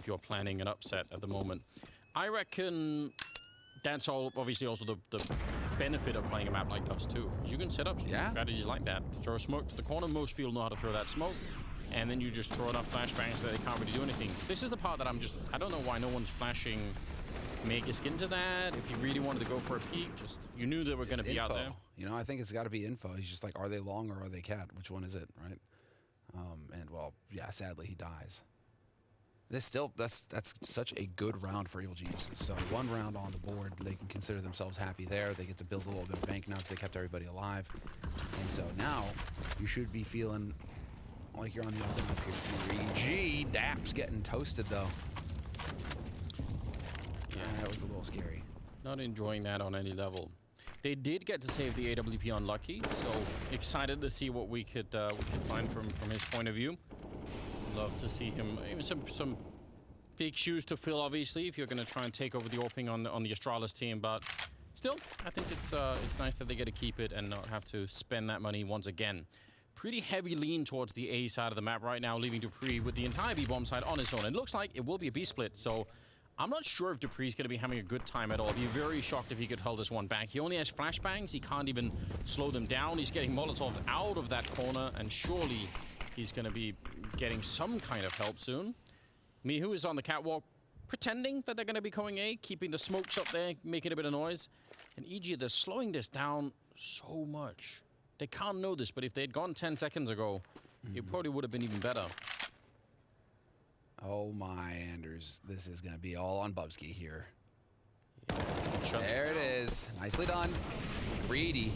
if you're planning an upset at the moment. I reckon that's all obviously also the benefit of playing a map like Dust 2. You can set up strategies like that. Throw smoke to the corner. Most people know how to throw that smoke. And then you just throw enough flashbangs that they can't really do anything. This is the part that I don't know why no one's flashing Mega Skin to that. If you really wanted to go for a peek, just, you knew they were going to be out there. You know, I think it's got to be info. He's just like, are they long or are they cat? Which one is it, right? And, well, yeah, sadly, he dies. That's such a good round for Evil Geniuses. So 1 round on the board, they can consider themselves happy there. They get to build a little bit of bank now because they kept everybody alive. And so now you should be feeling like you're on the up and up here. 3G, Daps getting toasted though. Yeah, that was a little scary. Not enjoying that on any level. They did get to save the AWP unlucky, so excited to see what we could find from his point of view. Love to see him. Even some big shoes to fill, obviously, if you're going to try and take over the AWP on the Astralis team. But still, I think it's nice that they get to keep it and not have to spend that money once again. Pretty heavy lean towards the A side of the map right now, leaving Dupree with the entire B bomb side on his own. It looks like it will be a B split, so I'm not sure if Dupree's going to be having a good time at all. I'd be very shocked if he could hold this one back. He only has flashbangs. He can't even slow them down. He's getting Molotov out of that corner, and surely he's going to be getting some kind of help soon. Mihu is on the catwalk, pretending that they're going to be going A, keeping the smokes up there, making a bit of noise. And EG, they're slowing this down so much. They can't know this, but if they had gone 10 seconds ago, it probably would have been even better. Oh my, Anders. This is going to be all on Bubsky here. Yeah, there it is. Nicely done. Greedy.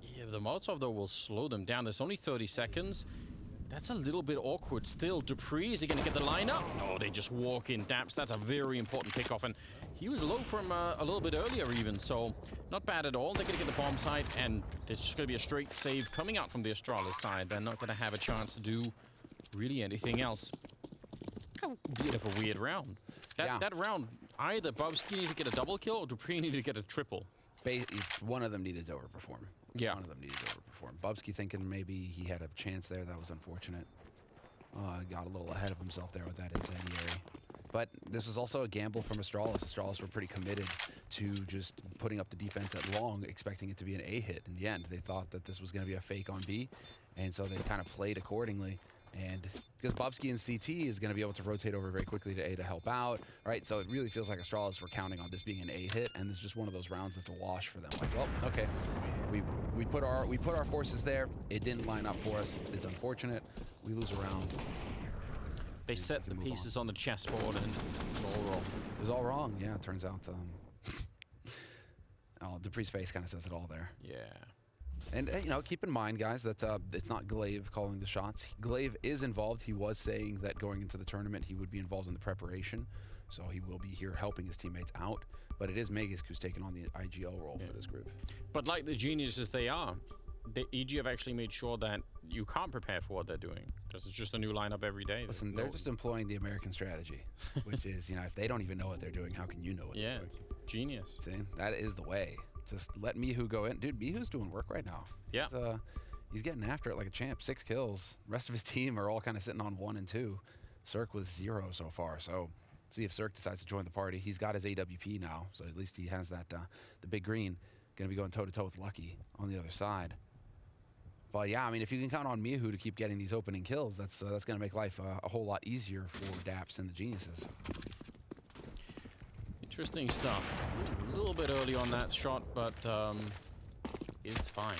Yeah, the Molotov, though, will slow them down. There's only 30 seconds. That's a little bit awkward still. Dupree, is he going to get the lineup? No, they just walk in. Daps, that's a very important pickoff. And he was low from a little bit earlier even, so not bad at all. They're going to get the bomb site, and there's just going to be a straight save coming out from the Astralis side. They're not going to have a chance to do really anything else. A bit of a weird round. That round, either Bubsky needed to get a double kill or Dupree needed to get a triple. One of them needed to overperform. Yeah. One of them needed to overperform. Bubsky thinking maybe he had a chance there. That was unfortunate. Got a little ahead of himself there with that incendiary. But this was also a gamble from Astralis. Astralis were pretty committed to just putting up the defense at long, expecting it to be an A hit. In the end, they thought that this was going to be a fake on B, and so they kind of played accordingly. And because Bubsky and CT is going to be able to rotate over very quickly to A to help out, right? So it really feels like Astralis were counting on this being an A hit, and this is just one of those rounds that's a wash for them. Like, well, okay, we put our forces there. It didn't line up for us. It's unfortunate. We lose a round. They set the pieces on the chessboard, and it was all wrong. It was all wrong. Yeah, it turns out. Oh, Dupree's face kind of says it all there. Yeah. And, you know, keep in mind, guys, that it's not Glaive calling the shots. Glaive is involved. He was saying that going into the tournament, he would be involved in the preparation. So he will be here helping his teammates out. But it is Magisk who's taken on the IGL role for this group. But like the geniuses they are, the EG have actually made sure that you can't prepare for what they're doing. Because it's just a new lineup every day. Listen, they're just employing the American strategy. Which is, you know, if they don't even know what they're doing, how can you know what they're doing? Yeah, genius. See, that is the way. Just let Mihu go in. Dude, Mihu's doing work right now. Yeah. He's getting after it like a champ. 6 kills. Rest of his team are all kind of sitting on 1 and 2. Cirque with 0 so far. So see if Cirque decides to join the party. He's got his AWP now, so at least he has that the big green. Going to be going toe-to-toe with Lucky on the other side. But yeah, I mean, if you can count on Mihu to keep getting these opening kills, that's going to make life a whole lot easier for Daps and the Geniuses. Interesting stuff. A little bit early on that shot, but it's fine.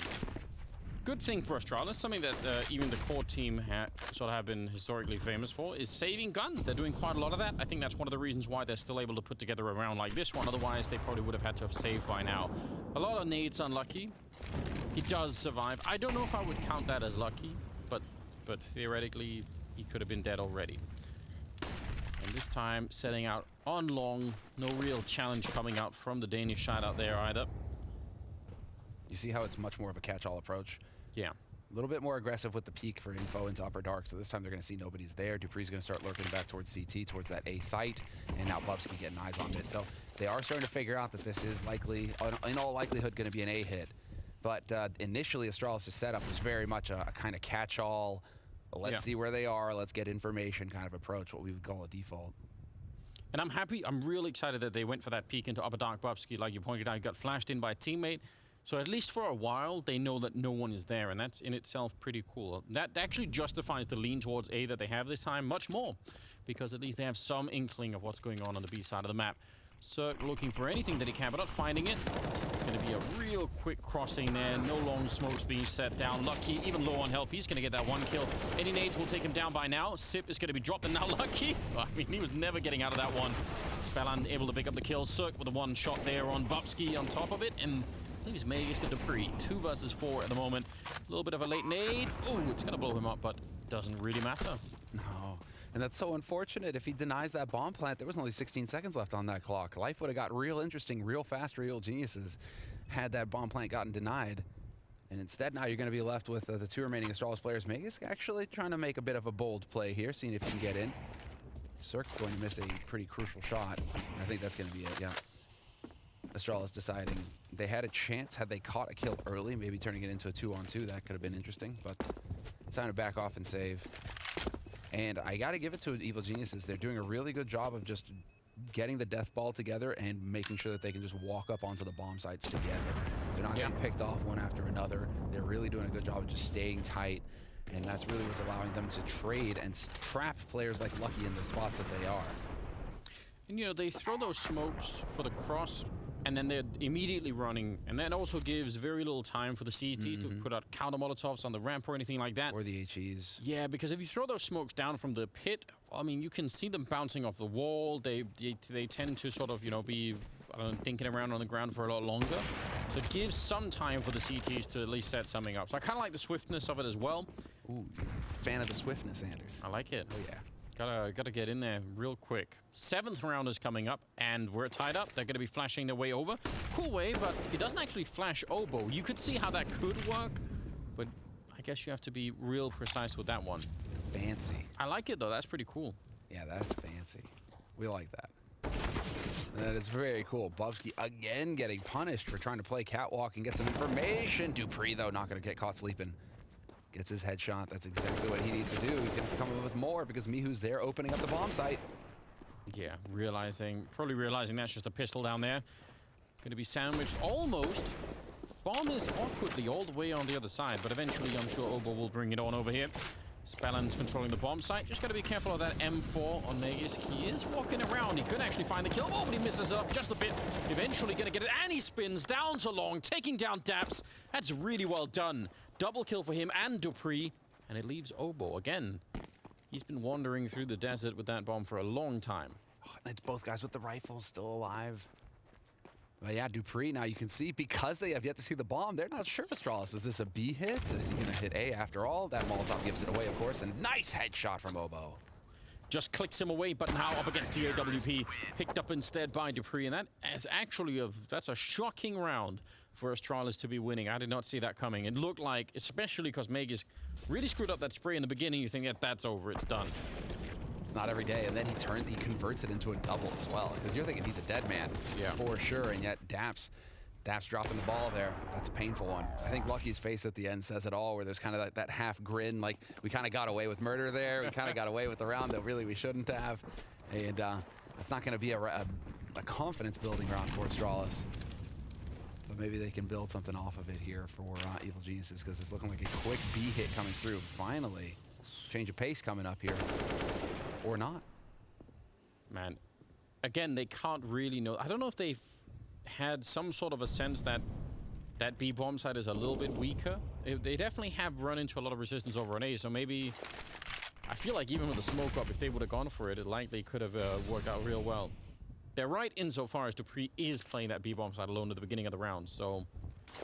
Good thing for Astralis, something that even the core team sort of have been historically famous for, is saving guns. They're doing quite a lot of that. I think that's one of the reasons why they're still able to put together a round like this one. Otherwise, they probably would have had to have saved by now. A lot of nades unlucky. He does survive. I don't know if I would count that as lucky, but theoretically, he could have been dead already. And this time, setting out on long. No real challenge coming out from the Danish side out there either. You see how it's much more of a catch-all approach? Yeah. A little bit more aggressive with the peek for info into Upper Dark, so this time they're going to see nobody's there. Dupree's going to start lurking back towards CT, towards that A site, and now Bubsky getting eyes on mid. So they are starting to figure out that this is likely, in all likelihood, going to be an A hit. But initially, Astralis' setup was very much a kind of catch-all, let's see where they are, let's get information kind of approach, what we would call a default. And I'm happy, I'm really excited that they went for that peek into Upper Dark. Bubsky, like you pointed out, got flashed in by a teammate. So at least for a while, they know that no one is there, and that's in itself pretty cool. That actually justifies the lean towards A that they have this time much more, because at least they have some inkling of what's going on the B side of the map. Cirque looking for anything that he can, but not finding it. Going to be a real quick crossing there. No long smokes being set down. Lucky, even low on health, he's going to get that one kill. Any nades will take him down by now. Sip is going to be dropped, and now Lucky. I mean, he was never getting out of that one. Spellan able to pick up the kill. Cirque with a one shot there on Bubsky on top of it, and leaves Magus got Dupree. 2 versus 4 at the moment. A little bit of a late nade. Oh, it's going to blow him up, but doesn't really matter. No. And that's so unfortunate. If he denies that bomb plant, there was only 16 seconds left on that clock. Life would have got real interesting, real fast, real geniuses had that bomb plant gotten denied. And instead, now you're going to be left with the 2 remaining Astralis players. Magus actually trying to make a bit of a bold play here, seeing if he can get in. Cirque going to miss a pretty crucial shot. I think that's going to be it, yeah. Astralis deciding they had a chance had they caught a kill early, maybe turning it into a 2-on-2. That could have been interesting, but it's time to back off and save. And I got to give it to Evil Geniuses. They're doing a really good job of just getting the death ball together and making sure that they can just walk up onto the bomb sites together. They're not getting picked off one after another. They're really doing a good job of just staying tight. And that's really what's allowing them to trade and trap players like Lucky in the spots that they are. And, you know, they throw those smokes for the cross, and then they're immediately running. And that also gives very little time for the CTs to put out counter Molotovs on the ramp or anything like that. Or the HEs. Yeah, because if you throw those smokes down from the pit, I mean, you can see them bouncing off the wall. They tend to sort of, you know, be, I don't know, dinking around on the ground for a lot longer. So it gives some time for the CTs to at least set something up. So I kind of like the swiftness of it as well. Ooh, fan of the swiftness, Anders. I like it. Oh, yeah. Gotta get in there real quick. 7th round is coming up, and we're tied up. They're gonna be flashing their way over. Cool way, but it doesn't actually flash Oboe. You could see how that could work, but I guess you have to be real precise with that one. Fancy. I like it though, that's pretty cool. Yeah, that's fancy. We like that. That is very cool. Bubsky again getting punished for trying to play catwalk and get some information. Dupree, though, not gonna get caught sleeping. Gets his headshot. That's exactly what he needs to do. He's going to have to come up with more because Mihu's there opening up the bomb site. Yeah, probably realizing that's just a pistol down there. Going to be sandwiched almost. Bomb is awkwardly all the way on the other side, but eventually I'm sure Oboe will bring it on over here. Spellan's controlling the bomb site. Just got to be careful of that M4 on Magus. He is walking around. He could actually find the kill. Oh, but he misses up just a bit. Eventually going to get it, and he spins down to long, taking down Daps. That's really well done. Double kill for him and Dupree, and it leaves Oboe again. He's been wandering through the desert with that bomb for a long time. Oh, and it's both guys with the rifles still alive. But yeah, Dupree, now you can see, because they have yet to see the bomb, they're not sure, Astralis. Is this a B hit? Is he going to hit A after all? That Molotov gives it away, of course, and nice headshot from Oboe. Just clicks him away, but now up against the AWP. Picked up instead by Dupree, and that is actually that's a shocking round for Astralis to be winning. I did not see that coming. It looked like, especially because Magus really screwed up that spray in the beginning, you think that that's over, it's done. It's not every day, and then he converts it into a double as well, because you're thinking he's a dead man for sure, and yet Daps dropping the ball there. That's a painful one. I think Lucky's face at the end says it all, where there's kind of that half grin, like we kind of got away with murder there, we kind of got away with the round that really we shouldn't have, and it's not going to be a confidence building round for Astralis. But maybe they can build something off of it here for Evil Geniuses, because it's looking like a quick B hit coming through. Finally, change of pace coming up here. Or not. Man, again, they can't really know. I don't know if they've had some sort of a sense that that B bomb site is a little bit weaker. They definitely have run into a lot of resistance over an A, so maybe... I feel like even with the smoke up, if they would have gone for it, it likely could have worked out real well. They're right insofar as Dupree is playing that B bomb site alone at the beginning of the round, so...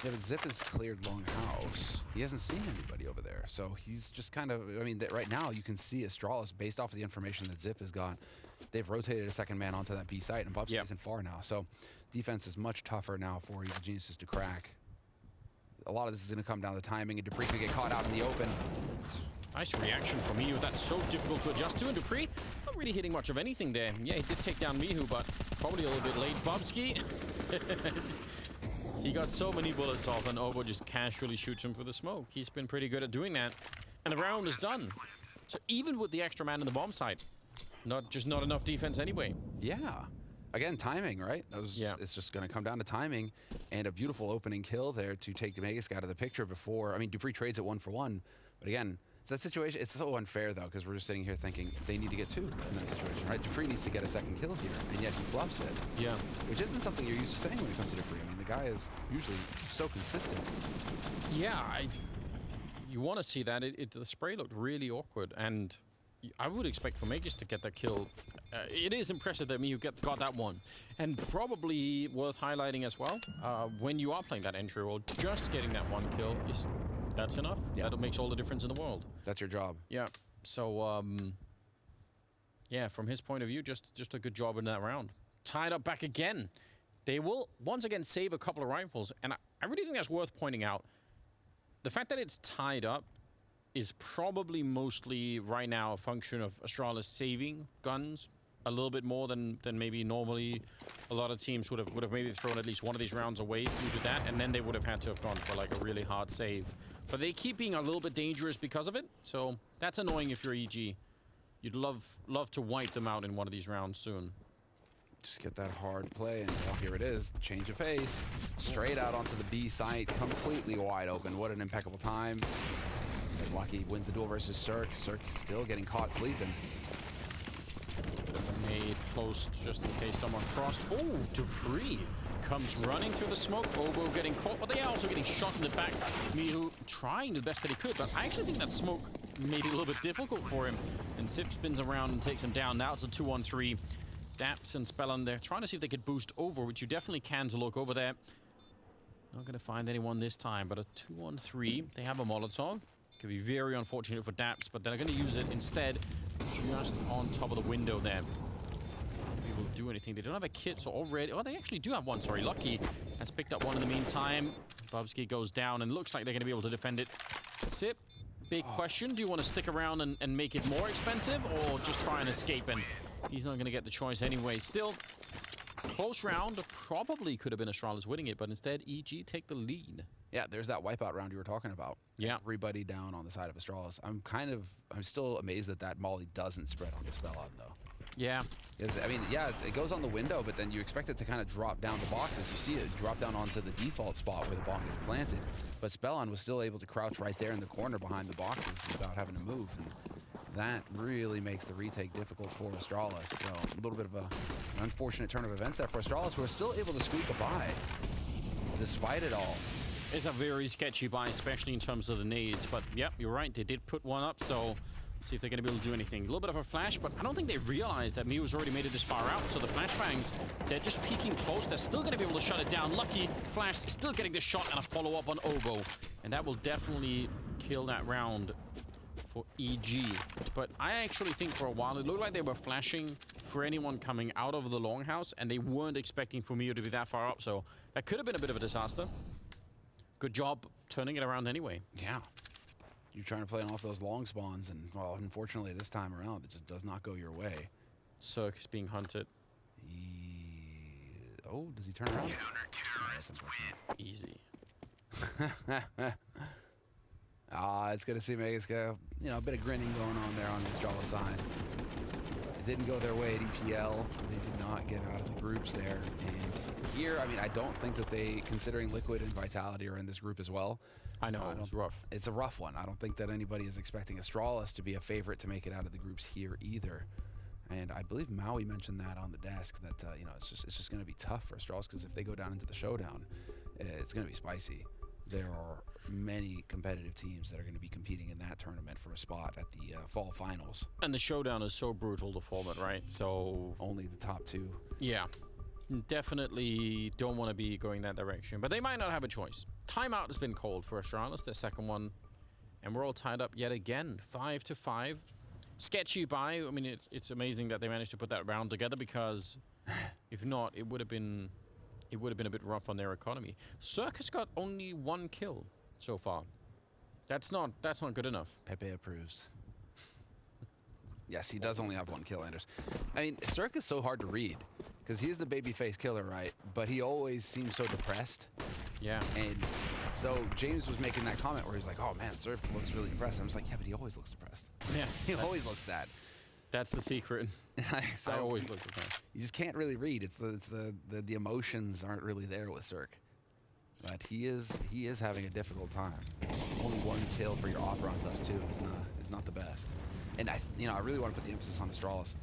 Yeah, but Zip has cleared Longhouse. He hasn't seen anybody over there, so he's just kind of... I mean, right now you can see Astralis, based off of the information that Zip has got, they've rotated a second man onto that B site, and Bubsky isn't far now, so defense is much tougher now for Evil Geniuses to crack. A lot of this is going to come down to timing, and Dupree could get caught out in the open. Nice reaction from Mihu. That's so difficult to adjust to, and Dupree not really hitting much of anything there. Yeah, he did take down Mihu, but probably a little bit late. Bubsky... He got so many bullets off, and Oboe just casually shoots him for the smoke. He's been pretty good at doing that. And the round is done. So even with the extra man in the bomb site, not enough defense anyway. Yeah. Again, timing, right? That was it's just going to come down to timing and a beautiful opening kill there to take the Megas out of the picture before. I mean, Dupree trades it 1-for-1, but again, it's that situation. It's so unfair though, because we're just sitting here thinking they need to get 2 in that situation, right? Dupree needs to get a second kill here, and yet he fluffs it. Yeah, which isn't something you're used to saying when it comes to Dupree. I mean, the guy is usually so consistent. Yeah, you want to see that. The spray looked really awkward, and I would expect for Megas to get that kill. It is impressive that you got that one. And probably worth highlighting as well, when you are playing that entry role, just getting that one kill, that's enough. Yeah. That makes all the difference in the world. That's your job. Yeah. So, yeah, from his point of view, just a good job in that round. Tied up back again. They will, once again, save a couple of rifles. And I really think that's worth pointing out. The fact that it's tied up is probably mostly right now a function of Astralis saving guns a little bit more than maybe normally. A lot of teams would have maybe thrown at least one of these rounds away due to that, and then they would have had to have gone for like a really hard save. But they keep being a little bit dangerous because of it, so that's annoying if you're EG. You'd love to wipe them out in one of these rounds soon. Just get that hard play, and well, here it is. Change of pace. Straight out onto the B site, completely wide open. What an impeccable time. As Lucky wins the duel versus Cirque. Cirque still getting caught sleeping. Made close just in case someone crossed. Oh, Dupree comes running through the smoke. Obo getting caught, but they are also getting shot in the back. Mihu trying the best that he could, but I actually think that smoke made it a little bit difficult for him. And Sip spins around and takes him down. Now it's a 2-on-3. Daps and Spellon there trying to see if they could boost over, which you definitely can to look over there. Not going to find anyone this time, but a 2-on-3. They have a Molotov. Could be very unfortunate for Daps, but they're going to use it instead just on top of the window there. Maybe we'll do anything. They don't have a kit, so already... Oh, they actually do have one, sorry. Lucky has picked up one in the meantime. Bubsky goes down, and looks like they're going to be able to defend it. Sip, big question. Do you want to stick around and make it more expensive, or just try and escape? And he's not going to get the choice anyway. Still, close round. Probably could have been Astralis winning it, but instead, EG take the lead. Yeah, there's that wipeout round you were talking about. Yeah. Everybody down on the side of Astralis. I'm still amazed that Molly doesn't spread onto Spellon, though. Yeah. I mean, yeah, it goes on the window, but then you expect it to kind of drop down the boxes. You see it drop down onto the default spot where the bomb gets planted. But Spellon was still able to crouch right there in the corner behind the boxes without having to move. And that really makes the retake difficult for Astralis. So a little bit of an unfortunate turn of events there for Astralis, who are still able to squeak a bye despite it all. It's a very sketchy buy, especially in terms of the nades. But, yep, you're right. They did put one up, so see if they're going to be able to do anything. A little bit of a flash, but I don't think they realized that Miu's already made it this far out. So the flashbangs, they're just peeking close. They're still going to be able to shut it down. Lucky Flash still getting the shot and a follow-up on Obo. And that will definitely kill that round for EG. But I actually think for a while, it looked like they were flashing for anyone coming out of the longhouse, and they weren't expecting for Miu to be that far up. So that could have been a bit of a disaster. Good job turning it around anyway. Yeah. You're trying to play off those long spawns, and, well, unfortunately, this time around, it just does not go your way. Cirque is being hunted. Oh, does he turn around? Easy. It's good to see Megas go. You know, a bit of grinning going on there on the Astralis side. It didn't go their way at EPL. They did not get out of the groups there. And here, I mean, I don't think that they, considering Liquid and Vitality, are in this group as well. I know, it's rough. It's a rough one. I don't think that anybody is expecting Astralis to be a favorite to make it out of the groups here either. And I believe Maui mentioned that on the desk, that you know, it's just going to be tough for Astralis, because if they go down into the showdown, it's going to be spicy. There are many competitive teams that are going to be competing in that tournament for a spot at the fall finals. And the showdown is so brutal to format, right? So only the top two. Yeah. Definitely don't want to be going that direction. But they might not have a choice. Timeout has been called for Astralis, their second one. And we're all tied up yet again. 5-5. Sketchy buy. I mean, it's amazing that they managed to put that round together, because if not, it would have been a bit rough on their economy. Cirque has got only one kill so far. That's not good enough. Pepe approves. Yes, he does only have one kill, Anders. I mean, Cirque is so hard to read, because he's the babyface killer, right? But he always seems so depressed. Yeah. And So James was making that comment where he's like, "Oh man, Surf looks really depressed." I was like, "Yeah, but he always looks depressed. Yeah, He always looks sad." That's the secret. So I always look depressed. you just can't really read. It's the emotions aren't really there with Cirque. But he is having a difficult time. Only one kill for your Opera on Dust 2 is not the best. And I really want to put the emphasis on Astralis.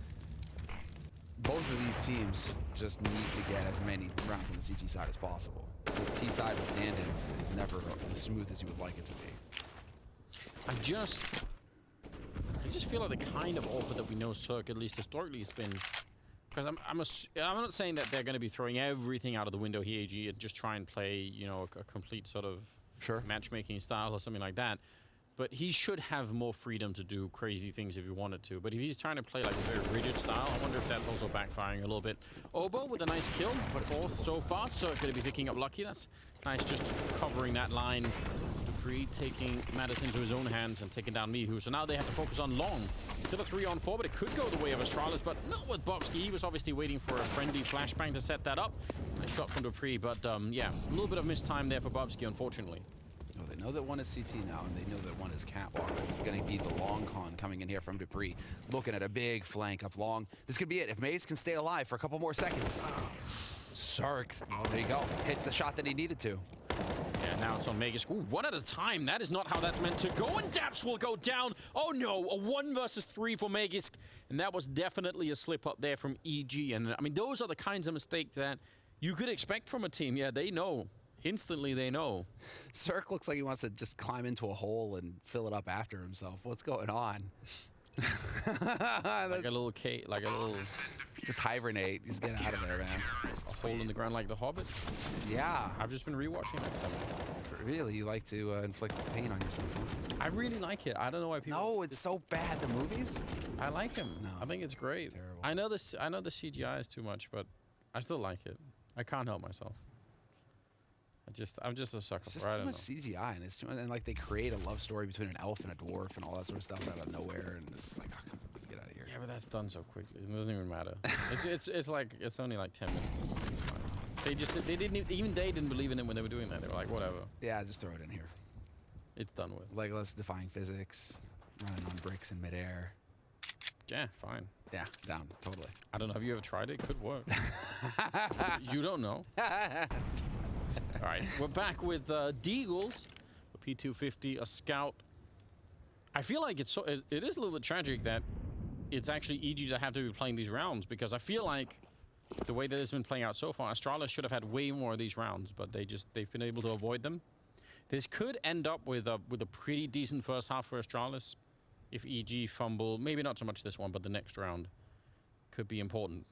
Both of these teams just need to get as many rounds on the CT side as possible. This T side with stand-ins is never as smooth as you would like it to be. I just feel like the kind of offer that we know Cirque, at least historically, has been. Because I'm not saying that they're going to be throwing everything out of the window here, AG, and just try and play, you know, a complete sort of matchmaking style or something like that. But he should have more freedom to do crazy things if he wanted to. But if he's trying to play like a very rigid style, I wonder if that's also backfiring a little bit. Obo with a nice kill, but fourth so far. So going to be picking up Lucky. That's nice, just covering that line. Dupree taking matters into his own hands and taking down Mihu. So now they have to focus on long. Still a 3-on-4, but it could go the way of Astralis, but not with Bobski. He was obviously waiting for a friendly flashbang to set that up. Nice shot from Dupree, but yeah, a little bit of missed time there for Bobski, unfortunately. Oh, they know that one is CT now, and they know that one is Catwalk. It's going to be the long con coming in here from Dupree. Looking at a big flank up long. This could be it. If Maze can stay alive for a couple more seconds. Sark, there you go. Hits the shot that he needed to. Yeah, now it's on Magisk. Ooh, one at a time. That is not how that's meant to go, and Daps will go down. Oh no, a 1 versus 3 for Magisk. And that was definitely a slip up there from EG. And I mean, those are the kinds of mistakes that you could expect from a team. Yeah, they know. Instantly, they know. Cirque looks like he wants to just climb into a hole and fill it up after himself. What's going on? Like a little like a little... Just hibernate. Just get out of there, man. A hole in the ground like the Hobbit? Yeah. I've just been rewatching that stuff. Really? You like to inflict pain on yourself? Huh? I really like it. I don't know why people... No, it's so bad, the movies. I like him. No. I think it's great. Terrible. I know the CGI is too much, but I still like it. I can't help myself. I'm just a sucker It's for just it. I too don't much know. CGI, and it's too, and like they create a love story between an elf and a dwarf and all that sort of stuff out of nowhere, and it's like, oh, come on, get out of here. Yeah, but that's done so quickly. It doesn't even matter. it's like it's only like 10 minutes. It's fine. They didn't believe in it when they were doing that. They were like, whatever. Yeah, just throw it in here. It's done with. Legolas defying physics, running on bricks in midair. Yeah, fine. Yeah, down, totally. I don't know. Have you ever tried it? It could work. You don't know. All right, we're back with Deagles, a P250, a Scout. I feel like it is a little bit tragic that it's actually EG that have to be playing these rounds, because I feel like the way that it's been playing out so far, Astralis should have had way more of these rounds, but they've been able to avoid them. This could end up with a pretty decent first half for Astralis if EG fumble, maybe not so much this one, but the next round could be important.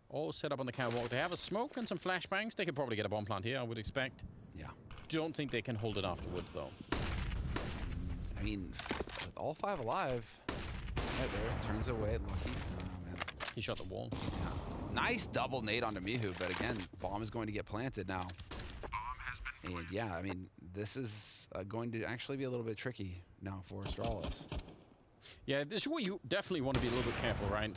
All set up on the catwalk. They have a smoke and some flashbangs. They could probably get a bomb plant here, I would expect. Yeah. Don't think they can hold it afterwards, though. I mean, with all 5 alive, right there, turns away, Lucky. Oh, man. He shot the wall. Yeah. Nice double nade onto Mihu, but again, bomb is going to get planted now. And yeah, I mean, this is going to actually be a little bit tricky now for Astralis. Yeah, this is where you definitely want to be a little bit careful, right?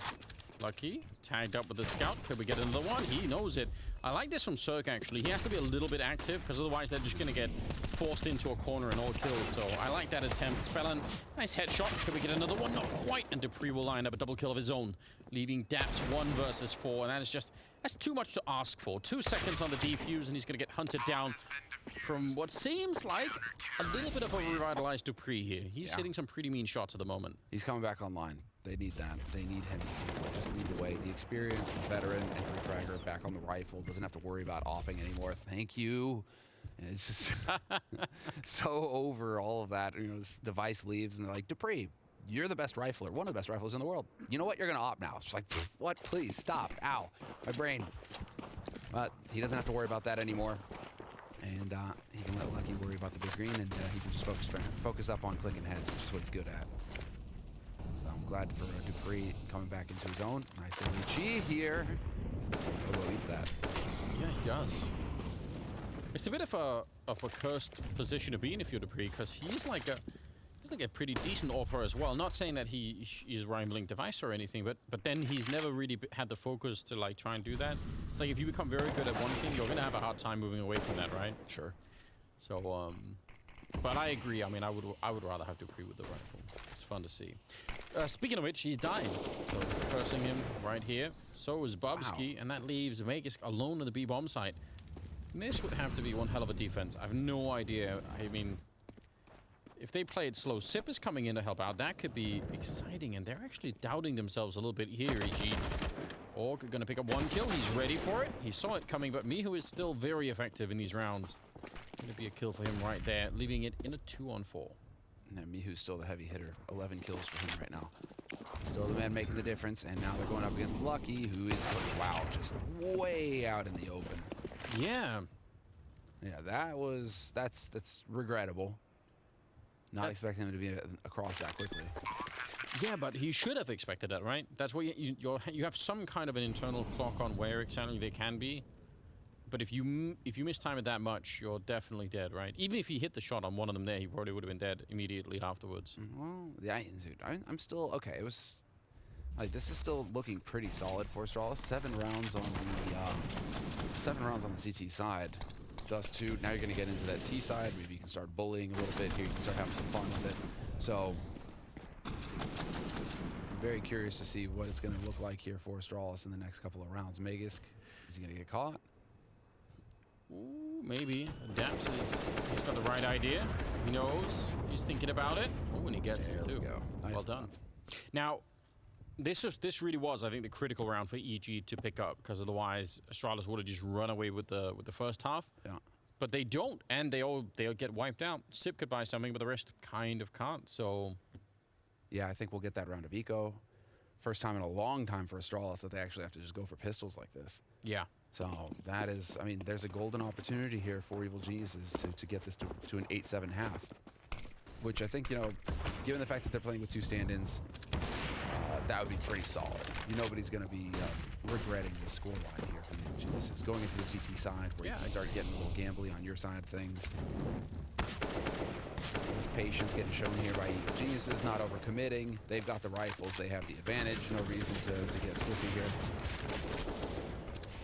Lucky, tagged up with the Scout. Could we get another one? He knows it. I like this from Cirque, actually. He has to be a little bit active, because otherwise they're just going to get forced into a corner and all killed. So I like that attempt. Spellin, nice headshot. Could we get another one? Not quite. And Dupree will line up a double kill of his own, leaving Daps 1 versus 4. And that is just, that's too much to ask for. 2 seconds on the defuse, and he's going to get hunted down from what seems like a little bit of a revitalized Dupree here. He's hitting some pretty mean shots at the moment. He's coming back online. They need that. They need him to just lead the way. The experience, the veteran, entry fragger back on the rifle. Doesn't have to worry about offing anymore. Thank you. And it's just so over all of that. You know, this device leaves and they're like, Dupree, you're the best rifler. One of the best riflers in the world. You know what? You're going to opt now. It's just like, what? Please stop. Ow. My brain. But he doesn't have to worry about that anymore. And he can let Lucky worry about the big green, and he can just focus up on clicking heads, which is what he's good at. So I'm glad for Dupree coming back into his own. Nice LG here. Obo eats that. Yeah, he does. It's a bit of a cursed position to be in if you're Dupree, because he's like a pretty decent AWPer as well. Not saying that he is rambling device or anything, but then he's never really had the focus to like try and do that. It's like if you become very good at one thing, you're gonna have a hard time moving away from that, right? Sure. So, but I agree. I mean, I would rather have Dupree with the rifle. It's fun to see. Speaking of which, he's dying. So cursing him right here. So is Bobski, and that leaves Vegas alone at the B bomb site. And this would have to be one hell of a defense. I have no idea. I mean, if they play it slow, Sip is coming in to help out. That could be exciting, and they're actually doubting themselves a little bit here, EG. Orc going to pick up one kill. He's ready for it. He saw it coming, but Mihu is still very effective in these rounds. Going to be a kill for him right there, leaving it in a 2-on-4. Now, Mihu's still the heavy hitter. 11 kills for him right now. Still the man making the difference, and now they're going up against Lucky, who is, wow, just way out in the open. Yeah. Yeah, that's regrettable. Not expecting him to be across that quickly. Yeah, but he should have expected that, right? That's why you have some kind of an internal clock on where exactly they can be. But if you mistime it that much, you're definitely dead, right? Even if he hit the shot on one of them there, he probably would have been dead immediately afterwards. Well, yeah, dude, I'm still okay. It was like this is still looking pretty solid for Astralis. 7 rounds on the CT side. Dust 2. Now you're going to get into that T side. Maybe you can start bullying a little bit here. You can start having some fun with it. So I'm very curious to see what it's going to look like here for Astralis in the next couple of rounds. Magisk, is he going to get caught? Ooh, maybe. Daps he's got the right idea. He knows. He's thinking about it. Oh, and he gets it too. Nice. Well done. Now, this really was, I think, the critical round for EG to pick up, because otherwise Astralis would have just run away with the first half. Yeah. But they don't, and they'll get wiped out. Sip could buy something, but the rest kind of can't. So, yeah, I think we'll get that round of eco. First time in a long time for Astralis that they actually have to just go for pistols like this. Yeah. So that is, I mean, there's a golden opportunity here for Evil Geniuses to get this to an 8-7 half. Which I think, you know, given the fact that they're playing with 2 stand-ins, that would be pretty solid. Nobody's going to be regretting the scoreline here from Evil Geniuses. Going into the CT side where you can start getting a little gambly on your side of things. This patience getting shown here by Evil Geniuses, not overcommitting. They've got the rifles, they have the advantage. No reason to get squiffy here.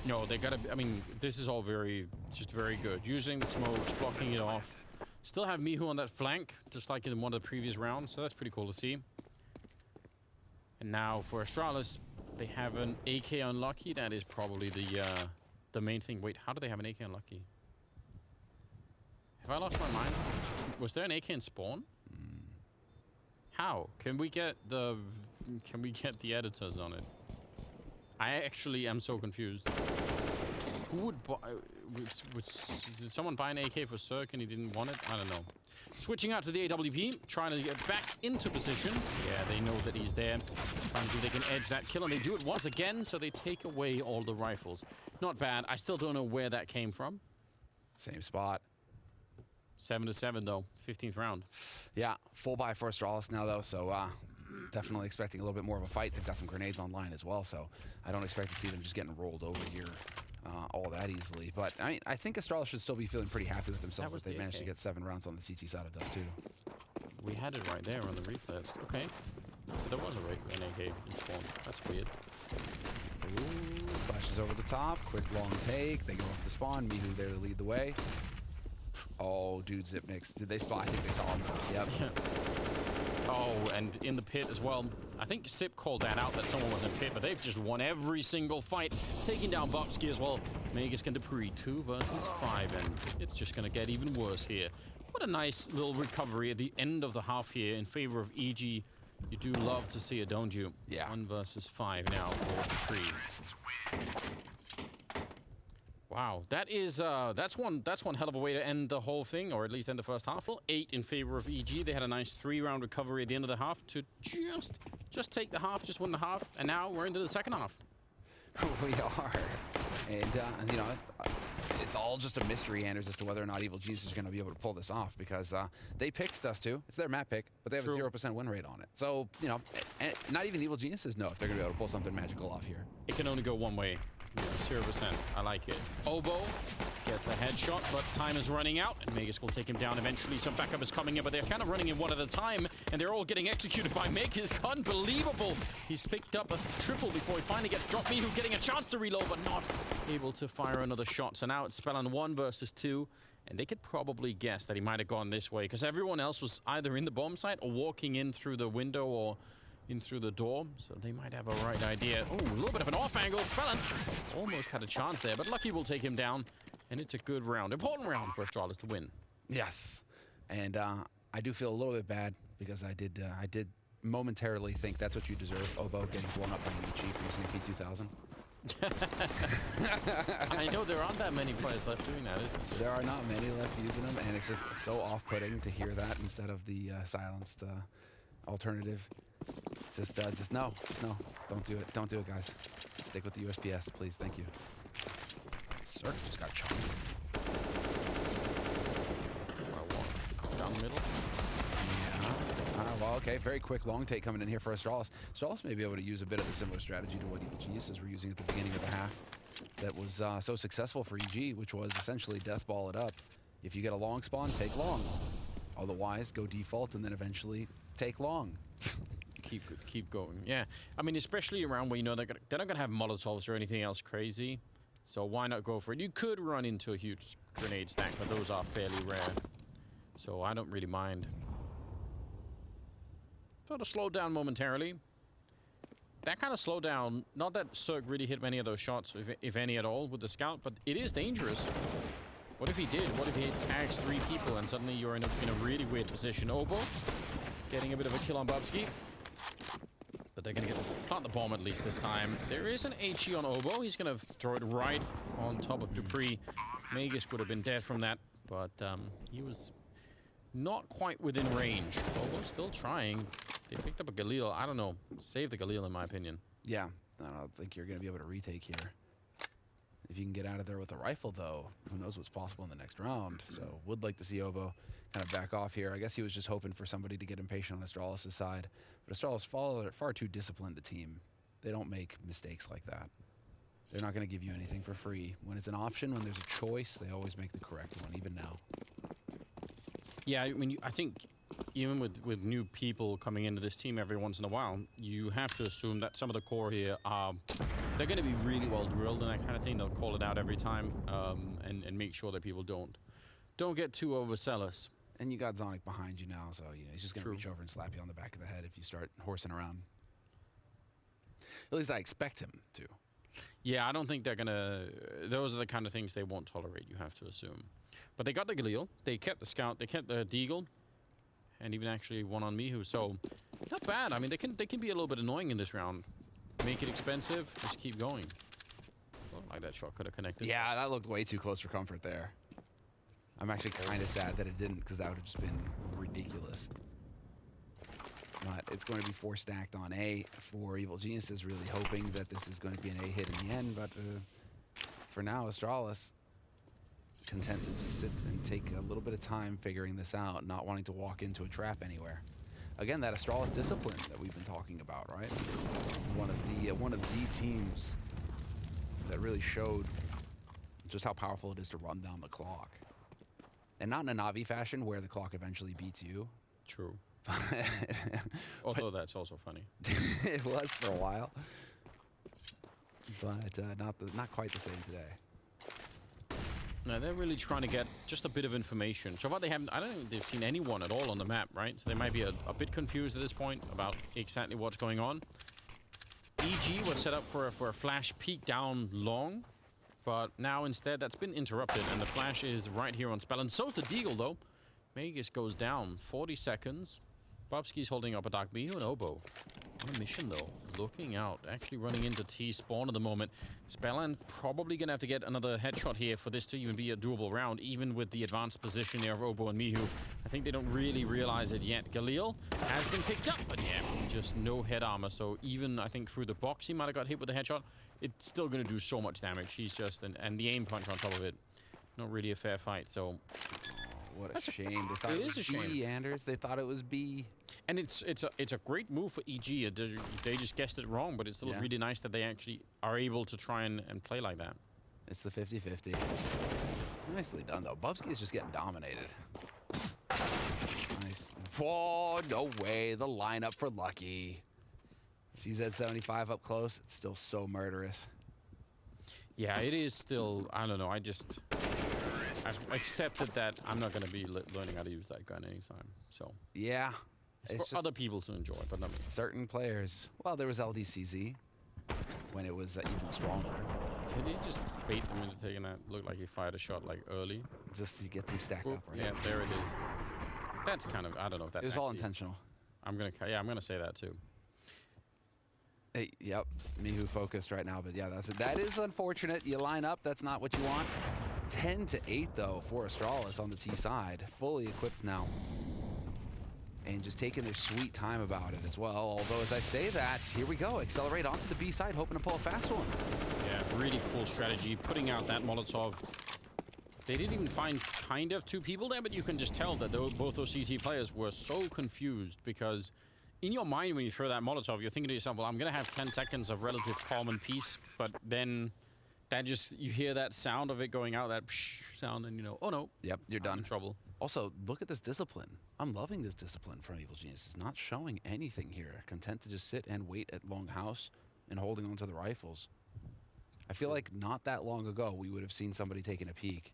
No, they gotta. I mean, this is all very good. Using the smokes, blocking it off. Still have Mihu on that flank, just like in one of the previous rounds. So that's pretty cool to see. And now for Astralis, they have an AK unlucky. That is probably the main thing. Wait, how do they have an AK unlucky? Have I lost my mind? Was there an AK in spawn? How? Can we get the editors on it? I actually am so confused. Who would buy... did someone buy an AK for Cirque and he didn't want it? I don't know. Switching out to the AWP, trying to get back into position. Yeah, they know that he's there. Trying to see if they can edge that kill, and they do it once again, so they take away all the rifles. Not bad. I still don't know where that came from. Same spot. 7-7 though, 15th round. Yeah, full buy for Astralis now though, so definitely expecting a little bit more of a fight. They've got some grenades online as well, so I don't expect to see them just getting rolled over here all that easily. But I think Astralis should still be feeling pretty happy with themselves if they managed to get 7 rounds on the CT side of Dust 2. We had it right there on the replays. Okay. So there was an AK in spawn. That's weird. Ooh, flashes over the top. Quick long take. They go off the spawn. Mihu there to lead the way. Oh, dude, Zipnix. Did they spot? I think they saw him. Yep. Oh, and in the pit as well. I think Sip called that out, that someone was in pit, but they've just won every single fight, taking down Bobski as well. Magisk and Dupree, 2 versus 5, and it's just going to get even worse here. What a nice little recovery at the end of the half here in favor of EG. You do love to see it, don't you? Yeah. 1 versus 5 now for Dupree. Wow, that is that's one hell of a way to end the whole thing, or at least end the first half. 8 in favor of EG. They had a nice 3-round recovery at the end of the half to just take the half, just win the half, and now we're into the second half. We are, and you know, it's all just a mystery, Anders, as to whether or not Evil Genius is going to be able to pull this off, because they picked Dust 2. It's their map pick, but they have a 0% win rate on it. So, you know, and not even Evil Geniuses know if they're going to be able to pull something magical off here. It can only go one way. 0%. I like it. Oboe gets a headshot, but time is running out, and Magisk will take him down eventually. Some backup is coming in, but they're kind of running in one at a time, and they're all getting executed by Magisk. Unbelievable! He's picked up a triple before he finally gets dropped. Mihu getting a chance to reload, but not able to fire another shot. So now it's Spellan 1 versus 2, And they could probably guess that he might have gone this way because everyone else was either in the bomb site or walking in through the window or in through the door. So they might have a right idea. Oh, a little bit of an off angle. Spellin almost had a chance there, but Lucky will take him down. And it's a good round. Important round for Astralis to win. Yes. And I do feel a little bit bad because I did momentarily think that's what you deserve, Obo, getting blown up by an EG for using a P2000. I know there aren't that many players left doing that, is there? There are not many left using them, and it's just so off-putting to hear that instead of the silenced alternative. Just no. Don't do it. Don't do it, guys. Stick with the USPS, please. Thank you. Cirque just got chopped. Down the middle. Well, okay, very quick long take coming in here for Astralis. Astralis may be able to use a bit of a similar strategy to what Evil Geniuses were using at the beginning of the half that was so successful for EG, which was essentially death ball it up. If you get a long spawn, take long. Otherwise, go default and then eventually take long. Keep going. Yeah, I mean, especially around where you know they're not going to have Molotovs or anything else crazy. So why not go for it? You could run into a huge grenade stack, but those are fairly rare. So I don't really mind. Sort of slowed down momentarily. That kind of slowdown, not that Cirque really hit many of those shots, if any at all, with the scout, but it is dangerous. What if he did? What if he tags 3 people and suddenly you're in a really weird position? Obo getting a bit of a kill on Bubsky. But they're going to plant the bomb at least this time. There is an HE on Obo. He's going to throw it right on top of Dupree. Magus would have been dead from that, but he was not quite within range. Obo's still trying. They picked up a Galil. I don't know. Save the Galil, in my opinion. Yeah, I don't think you're going to be able to retake here. If you can get out of there with a rifle, though, who knows what's possible in the next round. So would like to see Obo kind of back off here. I guess he was just hoping for somebody to get impatient on Astralis' side. But Astralis far too disciplined a team. They don't make mistakes like that. They're not going to give you anything for free. When it's an option, when there's a choice, they always make the correct one, even now. Yeah, I mean, I think even with new people coming into this team every once in a while, you have to assume that some of the core here are, they're going to be really well drilled and that kind of thing. They'll call it out every time and make sure that people don't get too overzealous. And you got Zonic behind you now, so he's just going to reach over and slap you on the back of the head if you start horsing around. At least I expect him to. Yeah, I don't think they're going to... Those are the kind of things they won't tolerate, you have to assume. But they got the Galil, they kept the Scout, they kept the Deagle, and even actually one on Mihu, so not bad. I mean, they can be a little bit annoying in this round. Make it expensive, just keep going. Looked like that shot could have connected. Yeah, that looked way too close for comfort there. I'm actually kind of sad that it didn't, because that would have just been ridiculous. But it's going to be 4 stacked on A for Evil Geniuses, really hoping that this is going to be an A hit in the end. But for now, Astralis content to sit and take a little bit of time figuring this out, not wanting to walk into a trap anywhere. Again, that Astralis discipline that we've been talking about, right? One of the teams that really showed just how powerful it is to run down the clock. And not in a Navi fashion where the clock eventually beats you. True. Although that's also funny. It was for a while. But not quite the same today. No, they're really trying to get just a bit of information. So far they haven't, I don't think they've seen anyone at all on the map, right? So they might be a bit confused at this point about exactly what's going on. EG was set up for a flash peek down long, but now instead that's been interrupted and the flash is right here on Spell. And so's the Deagle though. Magus goes down, 40 seconds. Bobsky's holding up a Dark Mihu and Obo. On a mission though, looking out, actually running into T-spawn at the moment. Spelland probably gonna have to get another headshot here for this to even be a doable round, even with the advanced position there of Obo and Mihu. I think they don't really realize it yet. Galil has been picked up, but yeah, just no head armor. So even I think through the box he might have got hit with a headshot. It's still gonna do so much damage. He's just, and the aim punch on top of it. Not really a fair fight, so. What a shame. They thought it was B, Anders. They thought it was B. And it's a great move for EG. They just guessed it wrong, but it's still really nice that they actually are able to try and play like that. It's the 50-50. Nicely done, though. Bubsky is just getting dominated. Nice. Whoa, no way. The lineup for Lucky. CZ75 up close. It's still so murderous. Yeah, it is still, I don't know, I just... I've accepted that I'm not going to be learning how to use that gun anytime. So Yeah. it's for other people to enjoy, but not me. Certain players. Well, there was LDCZ when it was even stronger. Did he just bait them into taking that? Looked like he fired a shot like early. Just to get them stacked up, right? Yeah, there it is. That's kind of, I don't know if that's It was all actually- intentional. I'm gonna say that too. Hey, yep, Mihu focused right now, but yeah, that is unfortunate. You line up, that's not what you want. 10-8 though for Astralis on the T side, fully equipped now, and just taking their sweet time about it as well. Although as I say that, here we go, accelerate onto the B side, hoping to pull a fast one. Yeah, really cool strategy, putting out that Molotov. They didn't even find kind of two people there, but you can just tell that both those CT players were so confused because in your mind, when you throw that Molotov, you're thinking to yourself, well, I'm going to have 10 seconds of relative calm and peace, but then that just, you hear that sound of it going out, that psh sound, and you know, oh no. Yep, you're done. I'm in trouble. Also, look at this discipline. I'm loving this discipline from Evil Geniuses. Not showing anything here. Content to just sit and wait at Longhouse and holding onto the rifles. I feel like not that long ago, we would have seen somebody taking a peek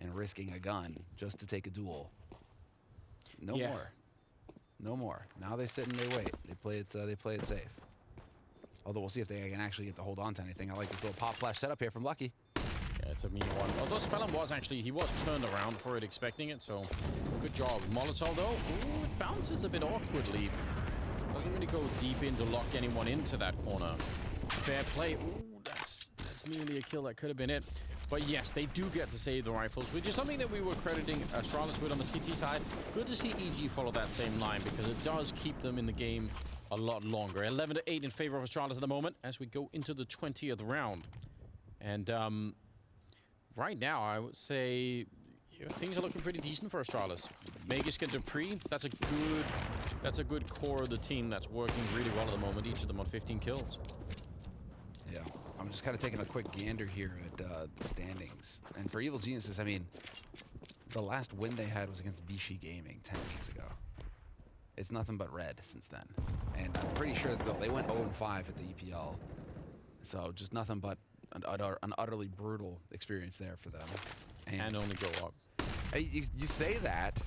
and risking a gun just to take a duel. No more. No more. Now they sit and they wait. They play it safe. Although we'll see if they can actually get to hold on to anything. I like this little pop flash setup here from Lucky. Yeah, it's a mean one. Although Spellum was actually, he was turned around for it, expecting it, so good job. Molotov, though, ooh, it bounces a bit awkwardly. Doesn't really go deep in to lock anyone into that corner. Fair play. Ooh, that's nearly a kill. That could have been it. But yes, they do get to save the rifles, which is something that we were crediting Astralis with on the CT side. Good to see EG follow that same line, because it does keep them in the game a lot longer. 11-8 in favor of Astralis at the moment as we go into the 20th round. And right now, I would say things are looking pretty decent for Astralis. Magus and Dupree, that's a good core of the team that's working really well at the moment. Each of them on 15 kills. Yeah, I'm just kind of taking a quick gander here at the standings. And for Evil Geniuses, I mean, the last win they had was against Vichy Gaming 10 weeks ago. It's nothing but red since then. And I'm pretty sure that they went 0-5 at the EPL. So just nothing but an utterly brutal experience there for them. And only go up. You say that,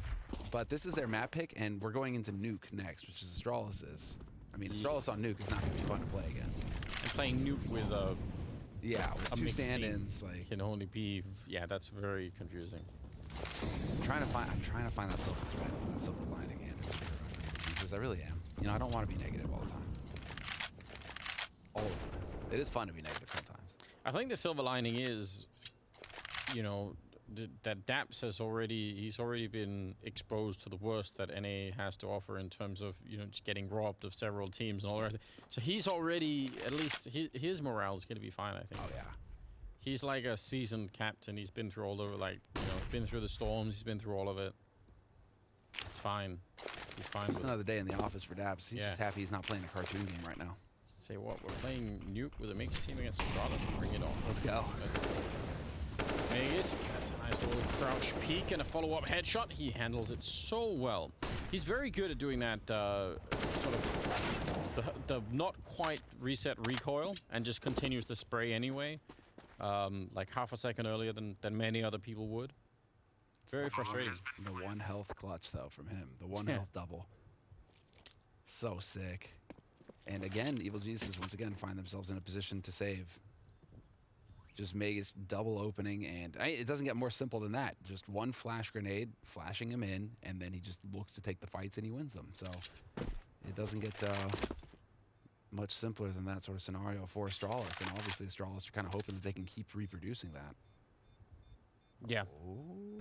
but this is their map pick, and we're going into Nuke next, which is Astralis's. I mean, Astralis on Nuke is not going to be fun to play against. And playing Nuke with with two stand-ins, like, can only be, yeah, that's very confusing. I'm trying to find that silver thread, that silver lining, and because I really am. You know, I don't want to be negative all the time. All the time. It is fun to be negative sometimes. I think the silver lining is, you know, that Daps has he's already been exposed to the worst that NA has to offer in terms of, you know, just getting robbed of several teams and all the rest. So he's already, at least his morale is going to be fine, I think. Oh, yeah. He's like a seasoned captain. He's been through all the, like, you know, been through the storms. He's been through all of it. It's fine. He's fine. It's another day in the office for Daps. He's just happy he's not playing a cartoon game right now. Say what? We're playing Nuke with a mixed team against Astralis. Bring it on. Let's go. Vegas gets a nice little crouch peek and a follow-up headshot. He handles it so well. He's very good at doing that sort of the not quite reset recoil and just continues to spray anyway, like half a second earlier than many other people would. Very frustrating. The 1 health clutch though from him. The 1 health double. So sick. And again, Evil Geniuses once again find themselves in a position to save. Just Magus double opening, and it doesn't get more simple than that. Just one flash grenade, flashing him in, and then he just looks to take the fights and he wins them. So it doesn't get much simpler than that sort of scenario for Astralis. And obviously Astralis are kind of hoping that they can keep reproducing that. Yeah. Ooh.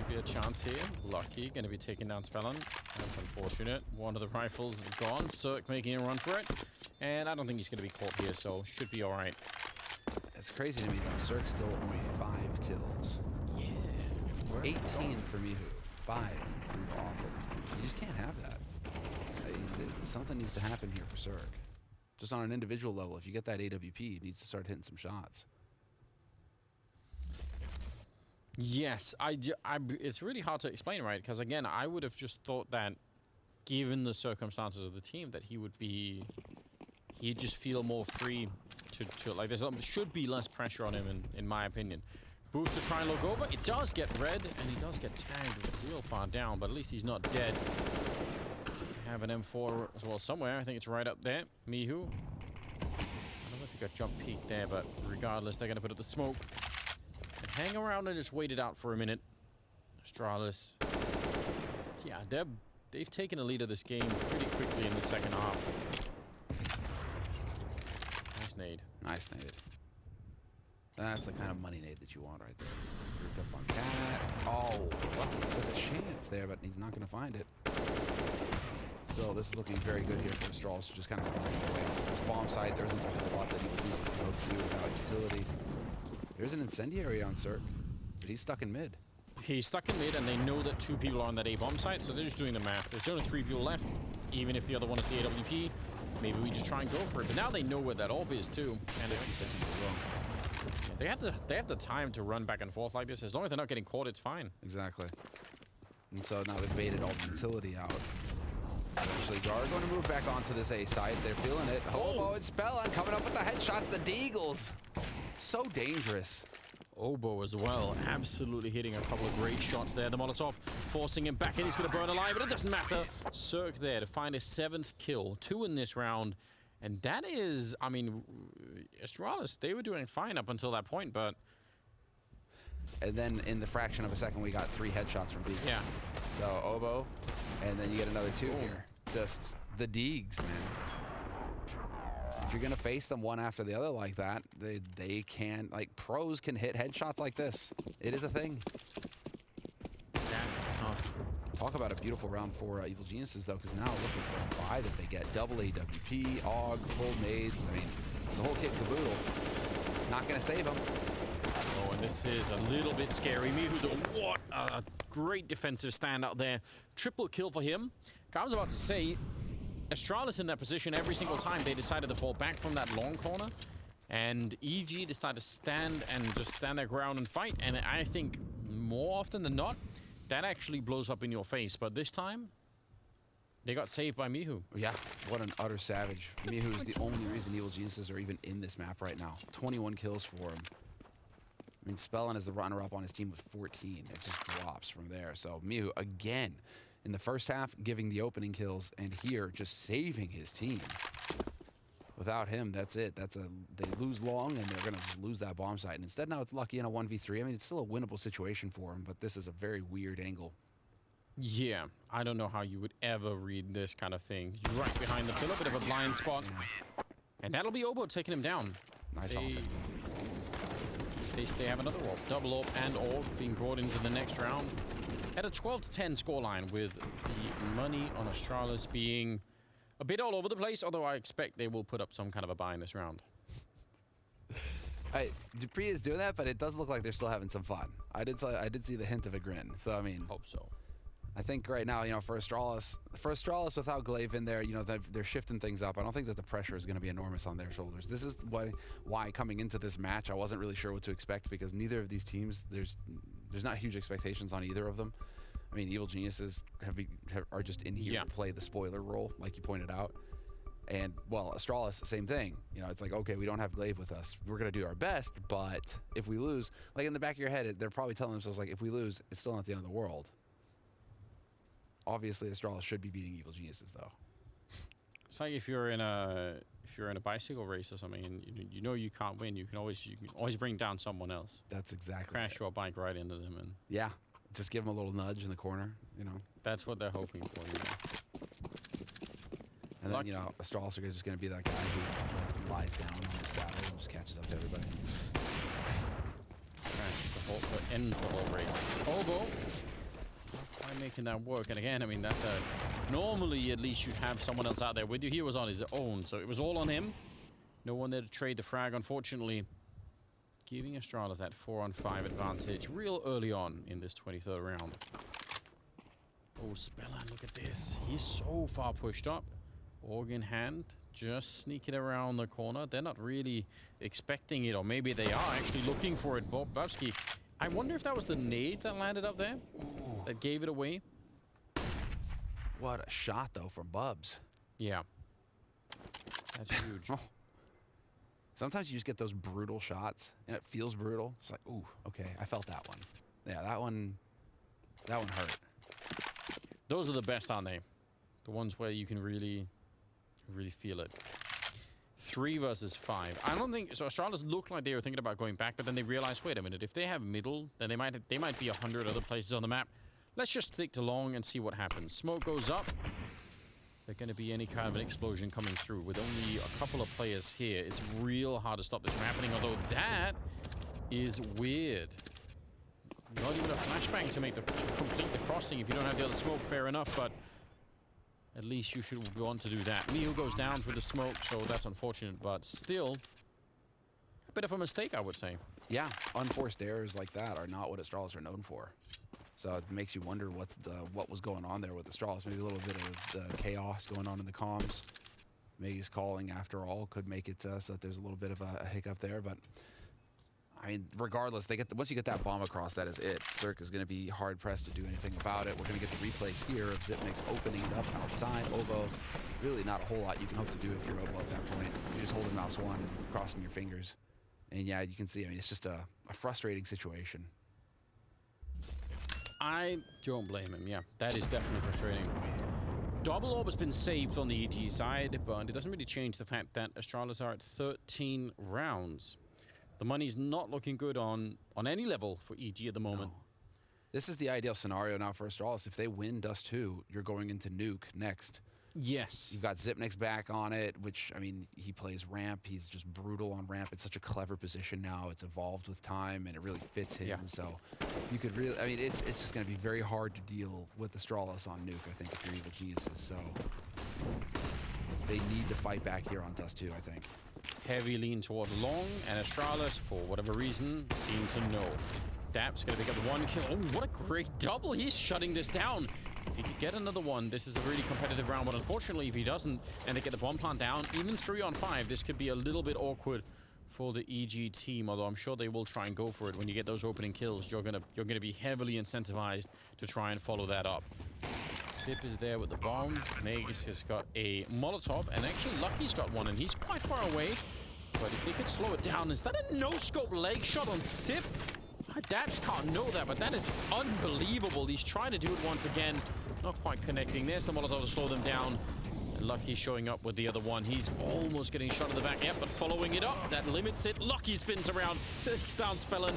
Maybe a chance here. Lucky, going to be taking down Spellon. That's unfortunate. One of the rifles gone. Cirque making a run for it. And I don't think he's going to be caught here, so should be all right. It's crazy to me, though. Cirque's still only 5 kills. Yeah. 18 for Mihu. 5 for Auburn. You just can't have that. Something needs to happen here for Cirque. Just on an individual level, if you get that AWP, you need to start hitting some shots. Yes, it's really hard to explain, right? Because again, I would have just thought that, given the circumstances of the team, that he'd just feel more free to like. There should be less pressure on him, in my opinion. boost to try and look over. It does get red, and he does get tagged real far down, but at least he's not dead. Have an M4 as well somewhere. I think it's right up there. Mihu. I don't know if he got jump peaked there, but regardless, they're going to put up the smoke. And hang around and just wait it out for a minute. Astralis. Yeah, they've taken a lead of this game pretty quickly in the second half. Nice nade. Nice nade. That's the kind of money nade that you want right there. Grouped up on Cat. Oh, well, there's a chance there, but he's not going to find it. So this is looking very good here for Astralis to just kind of run away. This bomb site, there isn't a whole lot that he would use his smoke to do without utility. There's an incendiary on Cirque, but he's stuck in mid. He's stuck in mid, and they know that 2 people are on that A bomb site, so they're just doing the math. There's only 3 people left, even if the other one is the AWP. Maybe we just try and go for it. But now they know where that orb is too, and 50 seconds as well. They have the time to run back and forth like this. As long as they're not getting caught, it's fine. Exactly. And so now they've baited all the utility out. Actually, Gar going to move back onto this A side. They're feeling it. Hobo and Spellon coming up with the headshots. The Deagles. So dangerous. Obo as well, absolutely hitting a couple of great shots there. The Molotov forcing him back in. He's going to burn alive, but it doesn't matter. Cirque there to find his 7th kill. 2 in this round. And that is, I mean, Astralis, they were doing fine up until that point, but... And then in the fraction of a second, we got 3 headshots from B. Yeah. So Obo, and then you get another 2 here. Just the Deags, man. If you're gonna face them one after the other like that, they can, like, pros can hit headshots like this. It is a thing. That's tough. Talk about a beautiful round for Evil Geniuses, though, because now look at the buy that they get. Double AWP, AUG, full nades. I mean, the whole kit and caboodle. Not gonna save them. Oh, and this is a little bit scary. Mihu, what a great defensive stand out there. Triple kill for him. I was about to say, Astralis in that position every single time they decided to fall back from that long corner. And EG decided to stand their ground and fight. And I think more often than not, that actually blows up in your face. But this time, they got saved by Mihu. Yeah, what an utter savage. Mihu is the only reason Evil Geniuses are even in this map right now. 21 kills for him. I mean, Spellon is the runner-up on his team with 14. It just drops from there. So Mihu, again, in the first half, giving the opening kills, and here, just saving his team. Without him, that's it. They lose long, and they're going to just lose that bomb site. And instead, now it's Lucky in a 1v3. I mean, it's still a winnable situation for him, but this is a very weird angle. Yeah, I don't know how you would ever read this kind of thing. He's right behind the pillar, bit of a blind spot. And that'll be Obo taking him down. Nice They have another orb. Double orb and orb being brought into the next round. At a 12-10 scoreline, with the money on Astralis being a bit all over the place, although I expect they will put up some kind of a buy in this round. Dupree is doing that, but it does look like they're still having some fun. I did see the hint of a grin. So I mean, Hope so. I think right now, you know, for Astralis without Glaive in there, you know, they're shifting things up. I don't think that the pressure is going to be enormous on their shoulders. This is why coming into this match, I wasn't really sure what to expect, because neither of these teams, there's not huge expectations on either of them. I mean, Evil Geniuses are just in here to play the spoiler role, like you pointed out. And, well, Astralis, same thing. You know, it's like, okay, we don't have Glaive with us. We're going to do our best, but if we lose, like in the back of your head, they're probably telling themselves, like, if we lose, it's still not the end of the world. Obviously, Astralis should be beating Evil Geniuses, though. It's like if you're in a bicycle race or something, and you know you can't win, you can always bring down someone else. That's exactly Crash your bike right into them, and yeah, just give them a little nudge in the corner, you know. that's what they're hoping for. You know? And then, you know, Astralis are just going to be that guy who lies down on his saddle and just catches up to everybody. Ends the whole race. Obo. Not making that work. And again, I mean, that's normally at least you'd have someone else out there with you. He was on his own, so it was all on him. No one there to trade the frag, unfortunately. Giving Astralis that 4-on-5 advantage real early on in this 23rd round. Oh, Spellon, look at this. He's so far pushed up. Org in hand, just sneaking around the corner. They're not really expecting it, or maybe they are actually looking for it. Bobski. I wonder if that was the nade that landed up there. Ooh. That gave it away. What a shot, though, from Bubs. Yeah. That's huge. Oh. Sometimes you just get those brutal shots, and it feels brutal. It's like, ooh, okay, I felt that one. Yeah, that one hurt. Those are the best, aren't they? The ones where you can really feel it. 3 versus 5. I don't think so. Astralis looked like they were thinking about going back, but then they realized, wait a minute, if they have middle, then they might be 100 other places on the map. Let's just stick to long and see what happens. Smoke goes up. There's going to be any kind of an explosion coming through. With only a couple of players here, it's real hard to stop this from happening. Although that is weird. Not even a flashbang to complete the crossing. If you don't have the other smoke, fair enough, but at least you should want to do that. Mihu goes down for the smoke, so that's unfortunate, but still a bit of a mistake, I would say. Yeah, unforced errors like that are not what Astralis are known for. So it makes you wonder what was going on there with Astralis. Maybe a little bit of chaos going on in the comms. Maybe calling after all could make it so that there's a little bit of a hiccup there, but I mean, regardless, once you get that bomb across, that is it. Cirque is going to be hard-pressed to do anything about it. We're going to get the replay here of Zipnix opening it up outside. Oboe, really not a whole lot you can hope to do if you're Oboe at that point. You're just holding mouse 1 and crossing your fingers. And yeah, you can see, I mean, it's just a frustrating situation. I don't blame him, yeah. That is definitely frustrating. Double orb has been saved on the EG side, but it doesn't really change the fact that Astralis are at 13 rounds. The money's not looking good on any level for EG at the moment. No. This is the ideal scenario now for Astralis. If they win Dust 2, you're going into Nuke next. Yes. You've got Zipnix back on it, which, I mean, he plays ramp. He's just brutal on ramp. It's such a clever position now. It's evolved with time, and it really fits him. Yeah. So you could really, I mean, it's just going to be very hard to deal with Astralis on Nuke, I think, if you're Evil Geniuses. So they need to fight back here on Dust 2, I think. Heavy lean toward long, and Astralis, for whatever reason, seem to know. Dap's going to pick up the 1 kill. Oh, what a great double. He's shutting this down. If he could get another one, this is a really competitive round, but unfortunately, if he doesn't, and they get the bomb plant down, even 3 on 5, this could be a little bit awkward for the EG team, although I'm sure they will try and go for it. When you get those opening kills, you're gonna be heavily incentivized to try and follow that up. Sip is there with the bomb. Magus has got a Molotov, and actually Lucky's got one, and he's quite far away. But if they could slow it down, is that a no-scope leg shot on Sip? Daps can't know that, but that is unbelievable. He's trying to do it once again. Not quite connecting. There's the Molotov to slow them down. And Lucky showing up with the other one. He's almost getting shot in the back. Yep, but following it up, that limits it. Lucky spins around, takes down Spellin.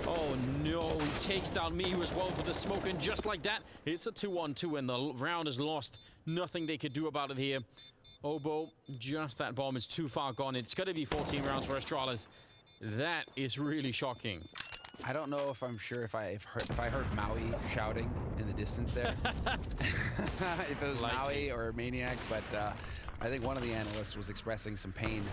Oh no, he takes down Mihu as well for the smoke, and just like that, it's a 2-on-2, and the round is lost. Nothing they could do about it here. Oboe, just that bomb is too far gone. It's going to be 14 rounds for Astralis. That is really shocking. I don't know if I'm sure if I heard Maui shouting in the distance there. If it was Maui or Maniac, but I think one of the analysts was expressing some pain.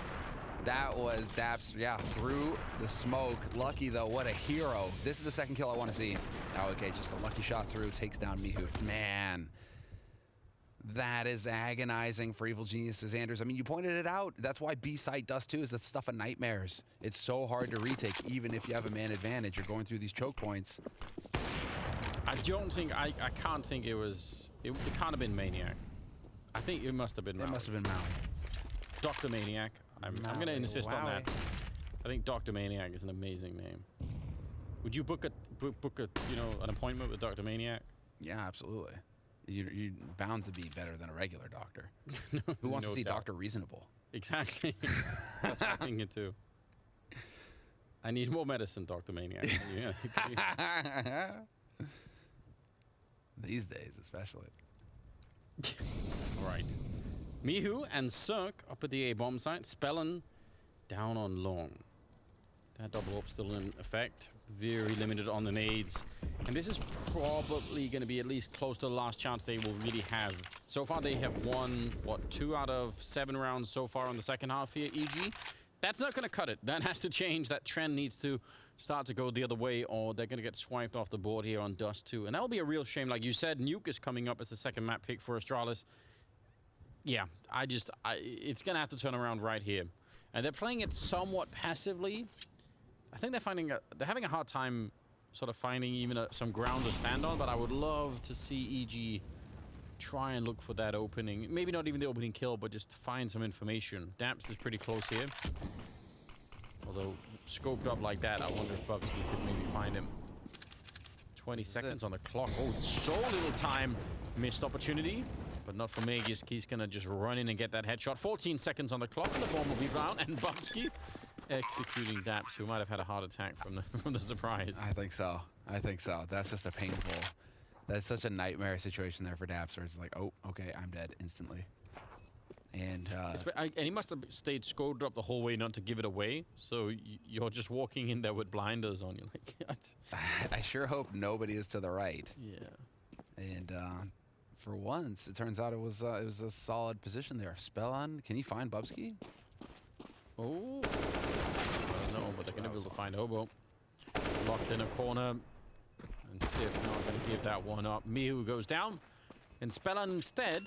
That was Daps, yeah, through the smoke. Lucky, though, what a hero. This is the second kill I want to see. Oh, okay, just a lucky shot through, takes down Mihu. Man, that is agonizing for Evil Geniuses, Anders. I mean, you pointed it out. That's why B-side Dust 2 is the stuff of nightmares. It's so hard to retake, even if you have a man advantage. You're going through these choke points. I don't think, I can't think it was, it can't have been Maniac. I think it must have been Maui. It must have been Maui. Dr. Maniac. I'm going to insist on that. I think Dr. Maniac is an amazing name. Would you book a an appointment with Dr. Maniac? Yeah, absolutely. You're bound to be better than a regular doctor. Who wants to see Dr. Reasonable? Exactly. That's what I'm thinking too. I need more medicine, Dr. Maniac. Yeah. These days, especially. All right. Mihu and Cirque up at the A-bomb site. Spellin down on long. That double up still in effect. Very limited on the nades. And this is probably going to be at least close to the last chance they will really have. So far they have won, what, 2 out of 7 rounds so far in the second half here, EG. That's not going to cut it. That has to change. That trend needs to start to go the other way, or they're going to get swiped off the board here on Dust 2. And that will be a real shame. Like you said, Nuke is coming up as the second map pick for Astralis. Yeah, it's going to have to turn around right here. And they're playing it somewhat passively. I think they're having a hard time sort of finding even some ground to stand on, but I would love to see EG try and look for that opening. Maybe not even the opening kill, but just find some information. Daps is pretty close here. Although, scoped up like that, I wonder if Bubsky could maybe find him. 20 seconds on the clock. Oh, so little time. Missed opportunity, but not for Magisk. He's going to just run in and get that headshot. 14 seconds on the clock, and the bomb will be down. And Bubsky executing Daps, who might have had a heart attack from the surprise. I think so. I think so. That's just a painful... That's such a nightmare situation there for Daps, where it's like, oh, okay, I'm dead instantly. And he must have stayed scoped up the whole way not to give it away. So you're just walking in there with blinders on you. Like, I sure hope nobody is to the right. Yeah. And for once, it turns out it was a solid position there. Spellon, can he find Bubsky? Oh, no, but they're gonna be able to find Obo. Locked in a corner. And Sif not going to give that one up. Mihu goes down. And Spellon instead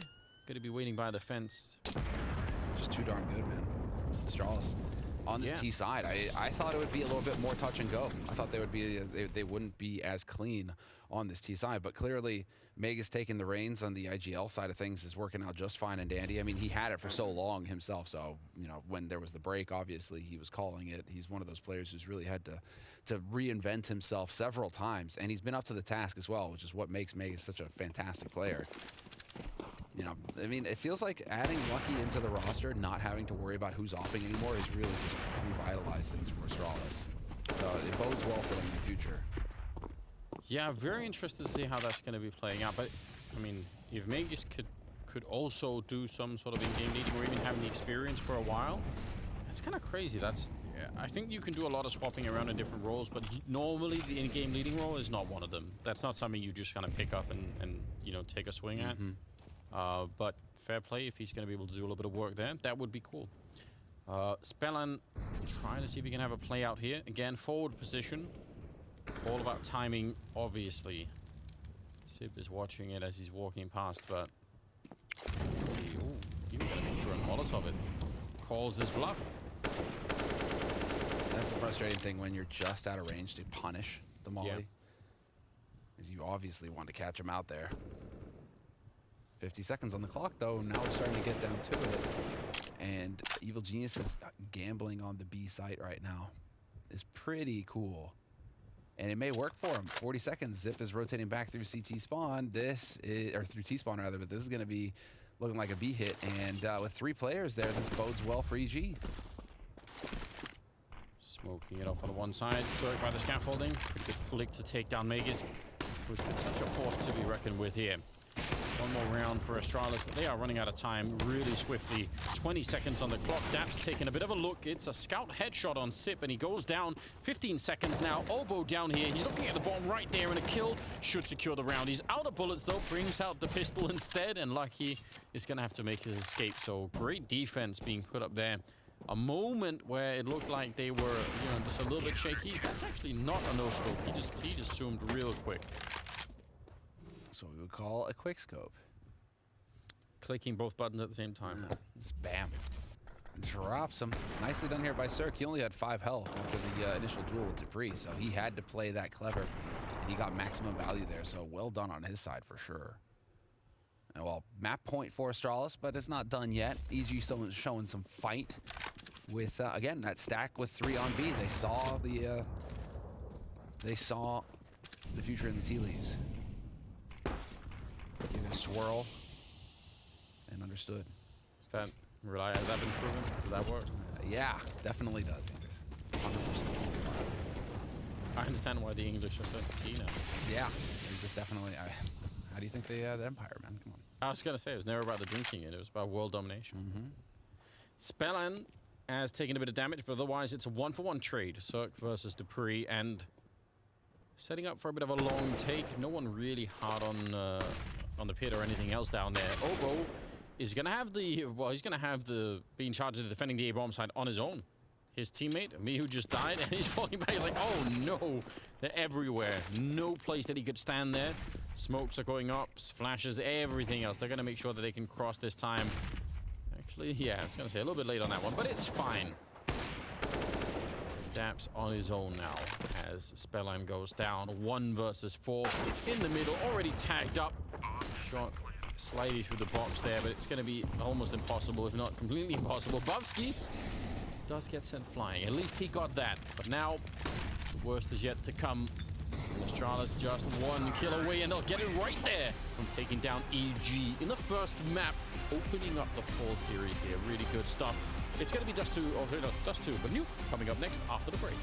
going to be waiting by the fence. Just too darn good, man. Astralis on this T side. I thought it would be a little bit more touch and go. I thought they wouldn't be as clean on this T side. But clearly, Meg is taking the reins on the IGL side of things, is working out just fine and dandy. I mean, he had it for so long himself. So, you know, when there was the break, obviously, he was calling it. He's one of those players who's really had to reinvent himself several times. And he's been up to the task as well, which is what makes Meg such a fantastic player. You know, I mean, it feels like adding Lucky into the roster, not having to worry about who's offing anymore, is really just revitalized things for Astralis. So it bodes well for them in the future. Yeah, very interested to see how that's going to be playing out. But, I mean, if Magisk could also do some sort of in-game leading or even having the experience for a while, that's kind of crazy. I think you can do a lot of swapping around in different roles, but normally the in-game leading role is not one of them. That's not something you just kind of pick up and you know, take a swing at. But fair play if he's going to be able to do a little bit of work there. That would be cool. Spellon trying to see if he can have a play out here. Again, forward position. All about timing, obviously. Sip is watching it as he's walking past, but let's see. Ooh, even got to make sure and Molotov it. Calls his bluff. That's the frustrating thing when you're just out of range to punish the molly. Is you obviously want to catch him out there. 50 seconds on the clock, though. Now we're starting to get down to it. And Evil Genius is gambling on the B site right now. Is pretty cool. And it may work for him. 40 seconds. Zip is rotating back through CT spawn. Or through T spawn rather, but this is going to be looking like a B hit. And with 3 players there, this bodes well for EG. Smoking it off on the one side. Circled by the scaffolding. Pretty good flick to take down Magisk, who's been such a force to be reckoned with here. One more round for Astralis, but they are running out of time really swiftly. 20 seconds on the clock. Dap's taking a bit of a look. It's a scout headshot on Sip, and he goes down. 15 seconds now. Obo down here. He's looking at the bomb right there, and a kill should secure the round. He's out of bullets, though. Brings out the pistol instead, and Lucky is going to have to make his escape. So great defense being put up there. A moment where it looked like they were, you know, just a little bit shaky. That's actually not a no-scope. He just zoomed real quick. That's what we would call a quick scope. Clicking both buttons at the same time. Yeah, just bam. Drops him. Nicely done here by Cirque. He only had 5 health after the initial duel with Dupree, so he had to play that clever, and he got maximum value there, so well done on his side for sure. And well, map point for Astralis, but it's not done yet. EG still showing some fight with, again, that stack with 3 on B. They saw the future in the tea leaves. Gave it a swirl and understood. Has that been proven? Does that work? Yeah, definitely does, Anders. 100%. I understand why the English are so tea now. Yeah, they just definitely. How do you think they had Empire, man? Come on. I was gonna say it was never about the drinking it was about world domination. Spellon has taken a bit of damage, but otherwise it's a 1-for-1 trade. Cirque versus Dupree, and setting up for a bit of a long take. No one really hard on the pit or anything else down there. Obo is gonna have he's gonna have being charged with defending the A-bomb side on his own. His teammate, Mihu, just died, and he's falling back like, oh no, they're everywhere. No place that he could stand there. Smokes are going up, flashes, everything else. They're gonna make sure that they can cross this time. Actually, yeah, I was gonna say a little bit late on that one, but it's fine. Daps on his own now as Spellon goes down. 1 versus 4 in the middle, already tagged up. Shot slightly through the box there, but it's going to be almost impossible, if not completely impossible. Bubsky does get sent flying. At least he got that. But now, the worst is yet to come. Astralis just one kill away, and they'll get it right there from taking down ENG in the first map, opening up the full series here. Really good stuff. It's going to be Dust 2, or no, Dust 2, but Nuke coming up next after the break.